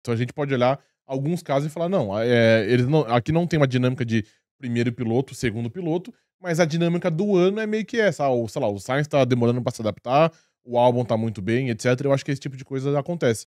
Então a gente pode olhar alguns casos e falar, não, eles não, aqui não tem uma dinâmica de primeiro piloto, segundo piloto, mas a dinâmica do ano é meio que essa. Sei lá, o Sainz tá demorando pra se adaptar, o álbum tá muito bem, etc. Eu acho que esse tipo de coisa acontece.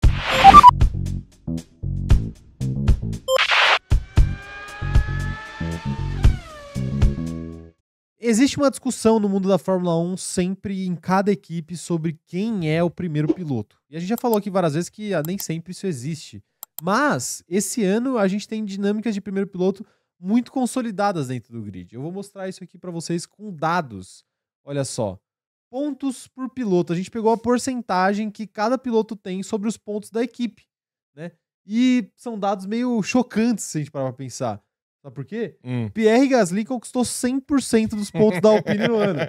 Existe uma discussão no mundo da Fórmula 1 sempre em cada equipe sobre quem é o primeiro piloto. E a gente já falou aqui várias vezes que nem sempre isso existe. Mas esse ano a gente tem dinâmicas de primeiro piloto muito consolidadas dentro do grid. Eu vou mostrar isso aqui para vocês com dados. Olha só. Pontos por piloto. A gente pegou a porcentagem que cada piloto tem sobre os pontos da equipe, né? E são dados meio chocantes se a gente parar pra pensar. Sabe por quê? Pierre Gasly conquistou 100% dos pontos da Alpine no ano.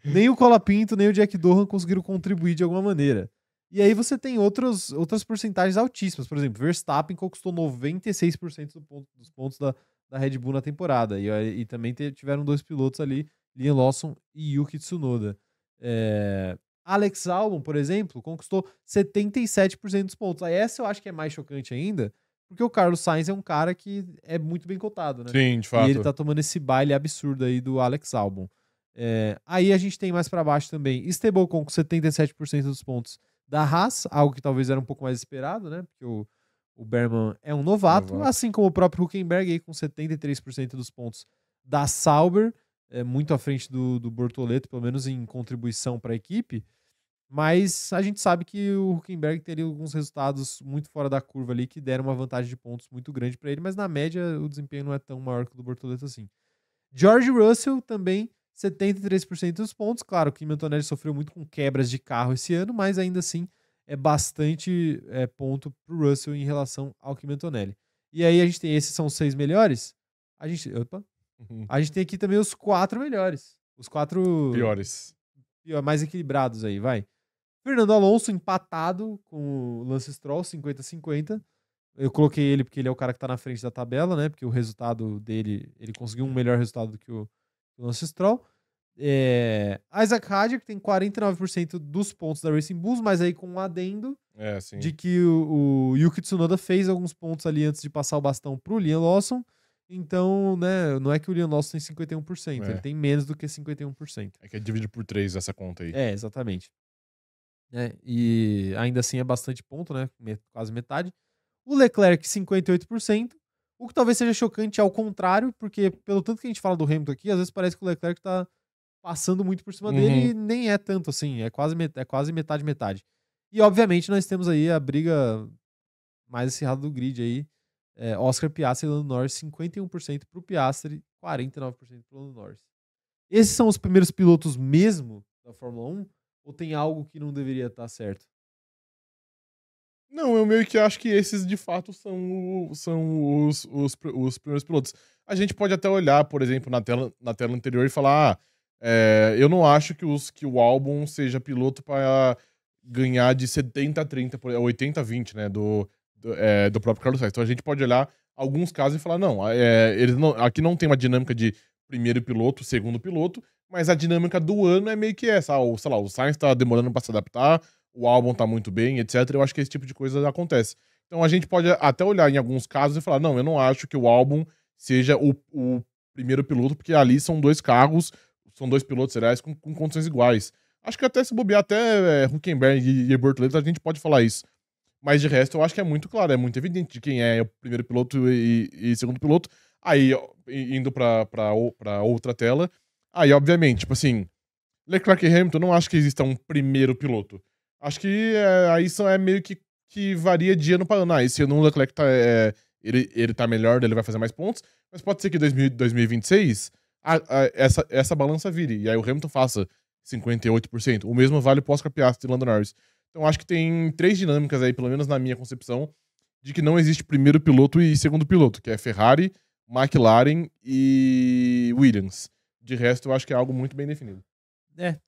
Nem o Colapinto, nem o Jack Doohan conseguiram contribuir de alguma maneira. E aí você tem outras porcentagens altíssimas. Por exemplo, Verstappen conquistou 96% dos pontos da Red Bull na temporada. E também tiveram dois pilotos ali, Liam Lawson e Yuki Tsunoda. Alex Albon, por exemplo, conquistou 77% dos pontos. Aí essa eu acho que é mais chocante ainda, porque o Carlos Sainz é um cara que é muito bem cotado, né? Sim, de E ele fato. tá tomando esse baile absurdo aí do Alex Albon. Aí a gente tem mais pra baixo também Esteban com 77% dos pontos da Haas, algo que talvez era um pouco mais esperado, né? Porque o Berman é um novato, assim como o próprio Hülkenberg aí com 73% dos pontos da Sauber, muito à frente do Bortoleto, pelo menos em contribuição para a equipe. Mas a gente sabe que o Hülkenberg teria alguns resultados muito fora da curva ali que deram uma vantagem de pontos muito grande para ele, mas na média o desempenho não é tão maior que o do Bortoleto assim. George Russell também 73% dos pontos. Claro que o Kimi Antonelli sofreu muito com quebras de carro esse ano, mas ainda assim é bastante ponto pro Russell em relação ao Kimi Antonelli. E aí a gente tem, esses são os 6 melhores. A gente tem aqui também os 4 melhores. Os 4 Piores. mais equilibrados aí, vai. Fernando Alonso empatado com o Lance Stroll, 50-50. Eu coloquei ele porque ele é o cara que tá na frente da tabela, né? Porque o resultado dele, ele conseguiu um melhor resultado do que o Lance Stroll. Isaac Hadjar, que tem 49% dos pontos da Racing Bulls, mas aí com um adendo Sim. de que o Yuki Tsunoda fez alguns pontos ali antes de passar o bastão pro Liam Lawson. Então, né, não é que o Liam Lawson tem 51%, ele tem menos do que 51%. É que é dividido por 3 essa conta aí. Exatamente. E ainda assim é bastante ponto, né? Quase metade. O Leclerc, 58%. O que talvez seja chocante ao contrário, porque pelo tanto que a gente fala do Hamilton aqui, às vezes parece que o Leclerc tá passando muito por cima dele e nem é tanto assim. É quase metade, metade. E obviamente nós temos aí a briga mais acirrada do grid aí. Oscar Piastri e Lando Norris, 51% pro Piastri, 49% pro Lando Norris. Esses são os primeiros pilotos mesmo da Fórmula 1? Ou tem algo que não deveria estar certo? Não, eu meio que acho que esses de fato são os primeiros pilotos. A gente pode até olhar, por exemplo, na tela anterior e falar: eu não acho que o álbum seja piloto para ganhar de 70-30, 80-20, né? Do próprio Carlos Sainz. Então a gente pode olhar alguns casos e falar: não, aqui não tem uma dinâmica de primeiro piloto, segundo piloto, mas a dinâmica do ano é meio que essa. Sei lá, o Sainz tá demorando para se adaptar, o álbum tá muito bem, etc. Eu acho que esse tipo de coisa acontece. Então a gente pode até olhar em alguns casos e falar: não, eu não acho que o álbum seja o primeiro piloto, porque ali são dois carros, são dois pilotos, aliás, com condições iguais. Acho que até se bobear, até Hülkenberg e Bortoleto, a gente pode falar isso. Mas de resto, eu acho que é muito claro, é muito evidente de quem é o primeiro piloto e segundo piloto. Aí, indo pra outra tela, aí, obviamente, tipo assim, Leclerc e Hamilton, não acho que exista um primeiro piloto. Acho que aí é meio que varia de ano para ano. Esse ano o Leclerc ele tá melhor, ele vai fazer mais pontos, mas pode ser que em 2026 essa balança vire, e aí o Hamilton faça 58%. O mesmo vale pro Oscar Piastri e Lando Norris. Então acho que tem 3 dinâmicas aí, pelo menos na minha concepção, de que não existe primeiro piloto e segundo piloto, que é Ferrari, McLaren e Williams. De resto, eu acho que é algo muito bem definido.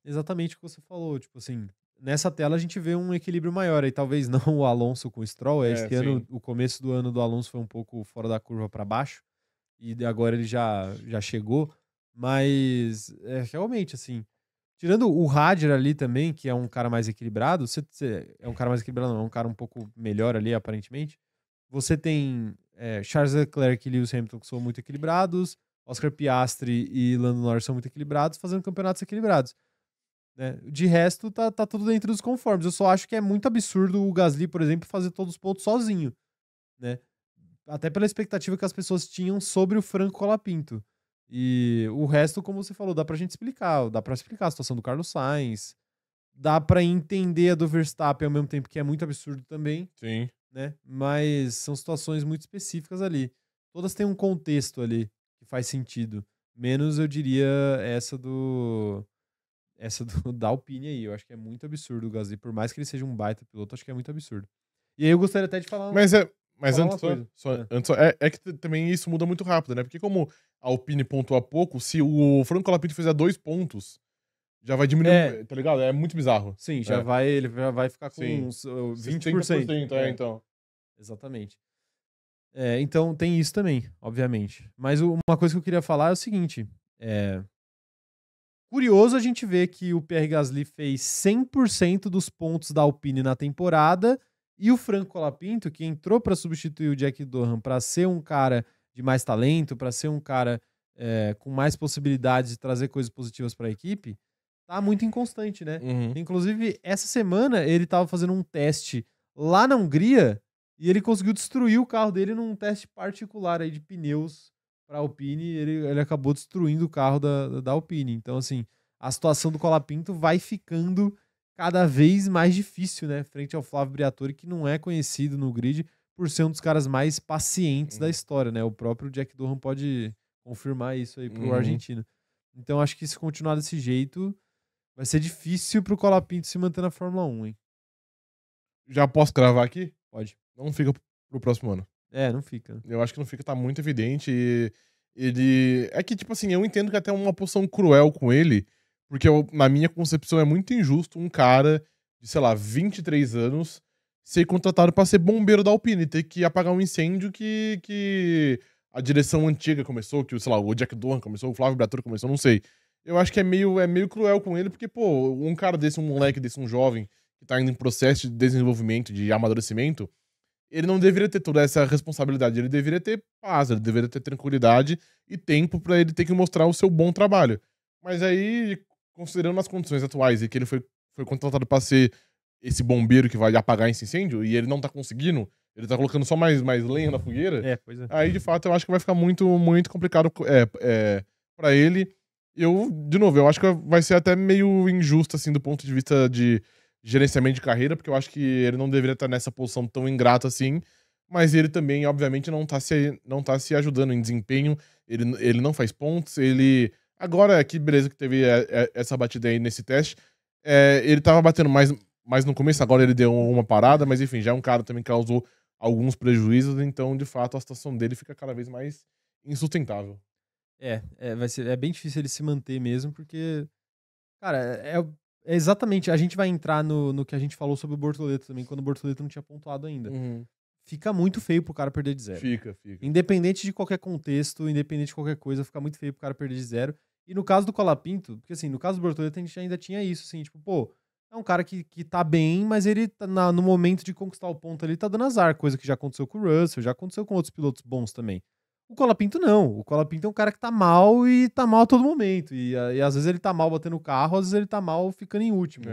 Exatamente o que você falou. Tipo assim, nessa tela a gente vê um equilíbrio maior. Aí talvez não o Alonso com o Stroll. Esse ano, Sim. o começo do ano do Alonso foi um pouco fora da curva para baixo. E agora ele já chegou. Mas realmente, assim, tirando o Hadjar ali também, que é um cara mais equilibrado, é um cara mais equilibrado, não, é um cara um pouco melhor ali, aparentemente. Você tem Charles Leclerc e Lewis Hamilton, que são muito equilibrados. Oscar Piastri e Lando Norris são muito equilibrados, fazendo campeonatos equilibrados. Né? De resto, tá tudo dentro dos conformes. Eu só acho que é muito absurdo o Gasly, por exemplo, fazer todos os pontos sozinho. Né? Até pela expectativa que as pessoas tinham sobre o Franco Colapinto. E o resto, como você falou, dá pra gente explicar. Dá pra explicar a situação do Carlos Sainz. Dá pra entender a do Verstappen ao mesmo tempo, que é muito absurdo também. Sim. Né? Mas são situações muito específicas ali. Todas têm um contexto ali que faz sentido. Menos, eu diria, essa do da Alpine aí. Eu acho que é muito absurdo o Gasly. Por mais que ele seja um baita piloto, acho que é muito absurdo. E aí eu gostaria até de falar, Mas falar antes uma coisa. antes é que também isso muda muito rápido, né? Porque como a Alpine pontua pouco, se o Franco Colapinto fizer 2 pontos, já vai diminuir, tá ligado? É muito bizarro. Sim, É. ele já vai ficar com Sim. uns 20%. 20%. Então. Exatamente. Então tem isso também, obviamente. Mas uma coisa que eu queria falar é o seguinte. Curioso a gente ver que o Pierre Gasly fez 100% dos pontos da Alpine na temporada e o Franco Colapinto, que entrou para substituir o Jack Durham para ser um cara de mais talento, para ser um cara com mais possibilidades de trazer coisas positivas para a equipe, tá muito inconstante, né? Uhum. Inclusive, essa semana ele estava fazendo um teste lá na Hungria e ele conseguiu destruir o carro dele num teste particular aí de pneus para a Alpine, ele acabou destruindo o carro da Alpine. Então, assim, a situação do Colapinto vai ficando cada vez mais difícil, né? Frente ao Flávio Briatore, que não é conhecido no grid por ser um dos caras mais pacientes da história, né? O próprio Jack Durham pode confirmar isso aí pro argentino. Então, acho que se continuar desse jeito, vai ser difícil pro Colapinto se manter na Fórmula 1, hein? Já posso cravar aqui? Pode. Não fica pro próximo ano. Não fica. Eu acho que não fica, tá muito evidente. E ele. É que, tipo assim, eu entendo que até é uma posição cruel com ele, porque na minha concepção é muito injusto um cara de, sei lá, 23 anos ser contratado pra ser bombeiro da Alpine, ter que apagar um incêndio que a direção antiga começou, que, sei lá, o Jack Durham começou, o Flávio Briatore começou, não sei. Eu acho que é meio cruel com ele, porque, pô, um cara desse, um moleque desse, um jovem, que tá indo em processo de desenvolvimento, de amadurecimento, ele não deveria ter toda essa responsabilidade. Ele deveria ter paz, ele deveria ter tranquilidade e tempo pra ele ter que mostrar o seu bom trabalho. Mas aí, considerando as condições atuais e que ele foi contratado pra ser esse bombeiro que vai apagar esse incêndio e ele não tá conseguindo, ele tá colocando só mais lenha na fogueira, Pois é. aí de fato eu acho que vai ficar muito, muito complicado pra ele. De novo, eu acho que vai ser até meio injusto, assim, do ponto de vista de gerenciamento de carreira, porque eu acho que ele não deveria estar nessa posição tão ingrata assim, mas ele também, obviamente, não tá se ajudando em desempenho, ele não faz pontos, agora, que beleza que teve essa batida aí nesse teste, ele tava batendo mais no começo, agora ele deu uma parada, mas enfim, já é um cara também que causou alguns prejuízos, então, de fato, a situação dele fica cada vez mais insustentável. É bem difícil ele se manter mesmo, porque, cara, é exatamente, a gente vai entrar no que a gente falou sobre o Bortoleto também, quando o Bortoleto não tinha pontuado ainda. Fica muito feio pro cara perder de zero. Fica. Independente de qualquer contexto, independente de qualquer coisa, fica muito feio pro cara perder de zero. E no caso do Colapinto, porque assim, no caso do Bortoleto a gente ainda tinha isso, assim, tipo, pô, é um cara que tá bem, mas ele tá no momento de conquistar o ponto ali, tá dando azar, coisa que já aconteceu com o Russell, já aconteceu com outros pilotos bons também. O Colapinto não. O Colapinto é um cara que tá mal e tá mal a todo momento. E às vezes ele tá mal batendo o carro, às vezes ele tá mal ficando em último.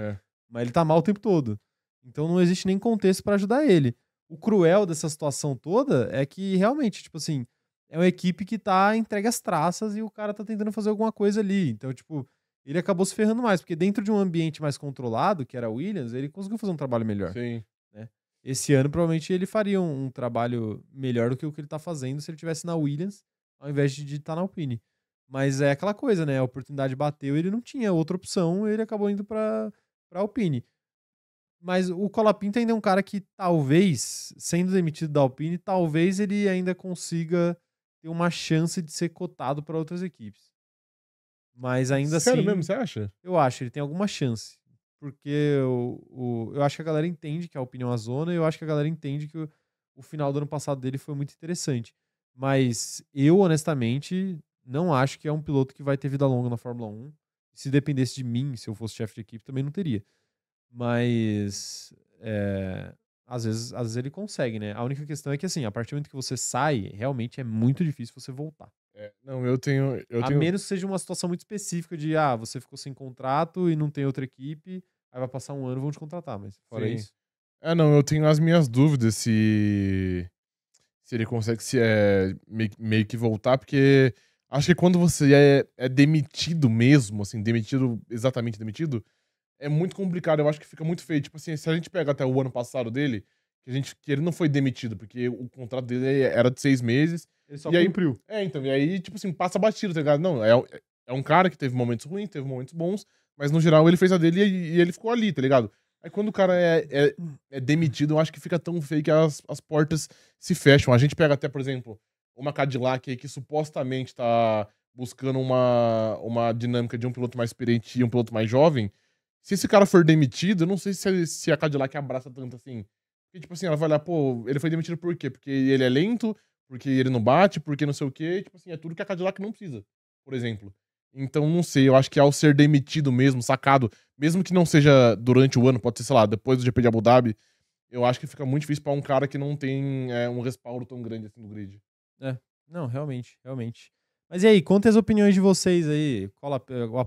Mas ele tá mal o tempo todo. Então não existe nem contexto pra ajudar ele. O cruel dessa situação toda é que realmente, tipo assim, é uma equipe que tá entregue às traças e o cara tá tentando fazer alguma coisa ali. Então, tipo, ele acabou se ferrando mais, porque dentro de um ambiente mais controlado, que era a Williams, ele conseguiu fazer um trabalho melhor. Sim. Né? Esse ano, provavelmente, ele faria um trabalho melhor do que o que ele tá fazendo se ele tivesse na Williams, ao invés de estar na Alpine. Mas é aquela coisa, né? A oportunidade bateu, ele não tinha outra opção, ele acabou indo pra Alpine. Mas o Colapinto ainda é um cara que talvez, sendo demitido da Alpine, talvez ele ainda consiga ter uma chance de ser cotado para outras equipes. Mas ainda Sério assim, mesmo, você acha? eu acho, ele tem alguma chance. Porque eu acho que a galera entende que a Alpine é uma zona e eu acho que a galera entende que o final do ano passado dele foi muito interessante. Mas eu, honestamente, não acho que é um piloto que vai ter vida longa na Fórmula 1. Se dependesse de mim, se eu fosse chefe de equipe, também não teria. Mas às vezes ele consegue, né? A única questão é que, assim, a partir do momento que você sai, realmente é muito difícil você voltar. Não, eu tenho. A menos que seja uma situação muito específica de, você ficou sem contrato e não tem outra equipe, aí vai passar um ano e vão te contratar, mas fora Sim. isso. Não, eu tenho as minhas dúvidas se ele consegue meio que voltar, porque acho que quando você é demitido mesmo, assim, exatamente demitido, é muito complicado. Eu acho que fica muito feio. Tipo assim, se a gente pega até o ano passado dele, que ele não foi demitido, porque o contrato dele era de 6 meses. Ele só E aí, cumpriu. então, e aí, tipo assim, passa batido, tá ligado? Não, é um cara que teve momentos ruins, teve momentos bons, mas no geral ele fez a dele e ele ficou ali, tá ligado? Aí quando o cara é demitido, eu acho que fica tão feio que as portas se fecham. A gente pega até, por exemplo, uma Cadillac aí que supostamente tá buscando uma dinâmica de um piloto mais experiente e um piloto mais jovem. Se esse cara for demitido, eu não sei se a Cadillac abraça tanto assim. Porque, tipo assim, ela vai olhar, pô, ele foi demitido por quê? Porque ele é lento, porque ele não bate, porque não sei o quê. Tipo assim, é tudo que a Cadillac não precisa, por exemplo. Então, não sei, eu acho que ao ser demitido mesmo, sacado, mesmo que não seja durante o ano, pode ser, sei lá, depois do GP de Abu Dhabi, eu acho que fica muito difícil pra um cara que não tem um respaldo tão grande assim no grid. Não, realmente, realmente. Mas e aí, contem as opiniões de vocês aí.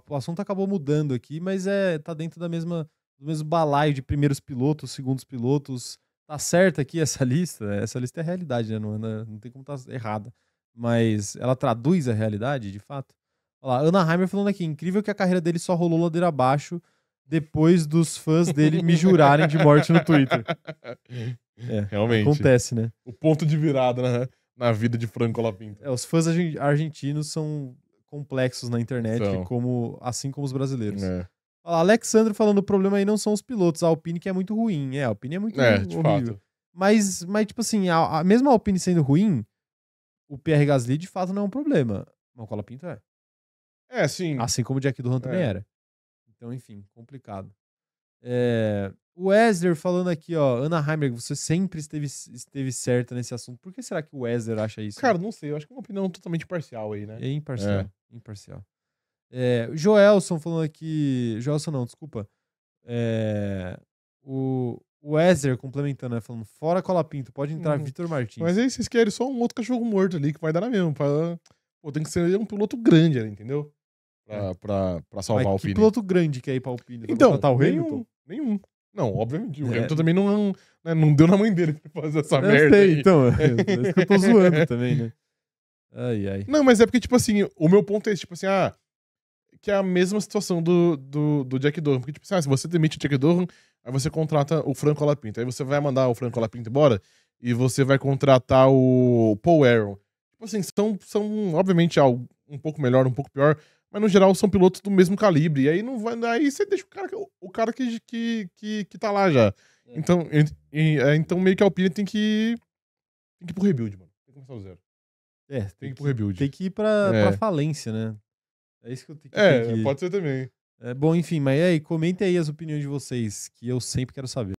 O assunto acabou mudando aqui, mas tá dentro do mesmo balaio de primeiros pilotos, segundos pilotos. Tá certa aqui essa lista? Essa lista é realidade, né? Não tem como estar errada. Mas ela traduz a realidade, de fato? Olha lá, Ana Heimer falando aqui, incrível que a carreira dele só rolou ladeira abaixo depois dos fãs dele me jurarem de morte no Twitter. Realmente. Acontece, né? O ponto de virada na vida de Franco Colapinto. Os fãs argentinos são complexos na internet, assim como os brasileiros. Olha lá, Alexandre falando, o problema aí não são os pilotos, a Alpine que é muito ruim. A Alpine é muito de horrível. fato. Mas, tipo assim, mesmo a Alpine sendo ruim, o Pierre Gasly de fato não é um problema. Mas o Colapinto é. Sim. Assim como o Jack Doohan também era. Então, enfim, complicado. O Wesley falando aqui, ó, Ana Heimer, você sempre esteve certa nesse assunto. Por que será que o Wesley acha isso? Cara, não sei, eu acho que é uma opinião totalmente parcial aí, né? É imparcial. Joelson falando aqui. Joelson não, desculpa. O Wesley complementando, né? Falando, fora Colapinto, pode entrar Vitor Martins. Mas aí vocês querem só um outro cachorro morto ali, que vai dar na mesma. Pô, tem que ser um piloto grande ali, entendeu? Pra salvar o Alpine. Que piloto grande que é ir pra Alpine? Então, o Hamilton? Nenhum. Não, obviamente. O Hamilton também não deu na mãe dele pra fazer essa merda aí. Então, é isso que eu tô zoando também, né? Ai. Não, mas é porque, tipo assim, o meu ponto é esse, tipo assim, que é a mesma situação do Jack Doohan. Porque, tipo assim, se você demite o Jack Doohan, aí você contrata o Franco Colapinto. Aí você vai mandar o Franco Colapinto embora e você vai contratar o Paul Aaron. Tipo assim, são obviamente algo um pouco melhor, um pouco pior, mas no geral são pilotos do mesmo calibre. E aí não vai. Aí você deixa o cara que tá lá já. Então meio que a Alpine tem que ir pro rebuild, mano. Tem que começar do zero. Tem que ir pro rebuild. Tem que ir pra falência, né? É isso que eu tenho que pode ser também. Bom, enfim, mas aí, comentem aí as opiniões de vocês, que eu sempre quero saber.